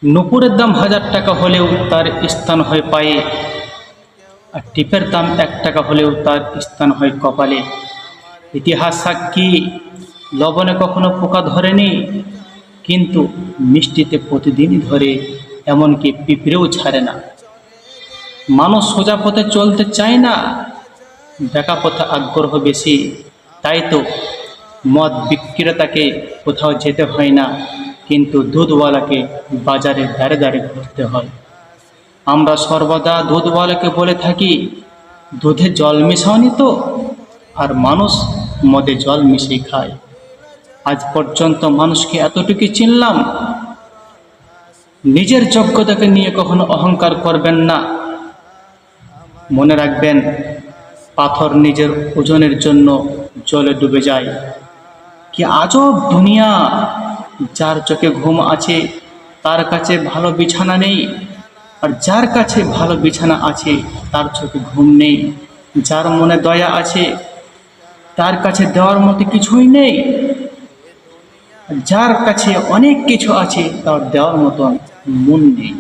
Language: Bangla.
নুপুরের দাম 1000 টাকা হলেও তার স্থান হয় পায়ে, আর টিপের দাম 1 টাকা হলেও তার স্থান হয় কপালে। ইতিহাস সাক্ষী, লবণে কখনো পোকা ধরেনি, কিন্তু মিষ্টিতে প্রতিদিনই ধরে, এমনকি পিঁপড়েও ছাড়ে না। মানুষ সোজা পথে চলতে চায় না, বেঁকা পথে আগ্রহ বেশি। তাই তো মদ বিক্রেতাকে কোথাও যেতে হয় না, কিন্তু দুধওয়ালাকে বাজারে দাঁড়ে দাঁড়ে ঘুরতে হয়। আমরা সর্বদা দুধওয়ালাকে বলে থাকি, দুধে জল মেশাওনি তো? আর মানুষ মদে জল মিশিয়ে খায়। আজ পর্যন্ত মানুষকে এতটুকু চিনলাম, নিজের যোগ্যতাকে নিয়ে কখনো অহংকার করবেন না। মনে রাখবেন, পাথর নিজের ওজনের জন্য জলে ডুবে যায়। কি আজব দুনিয়া! যার চোখে ঘুম আছে তার কাছে ভালো বিছানা নেই, আর যার কাছে ভালো বিছানা আছে তার চোখে ঘুম নেই। যার মনে দয়া আছে তার কাছে দেওয়ার মতো কিছুই নেই, যার কাছে অনেক কিছু আছে তার দেওয়ার মতন মন নেই।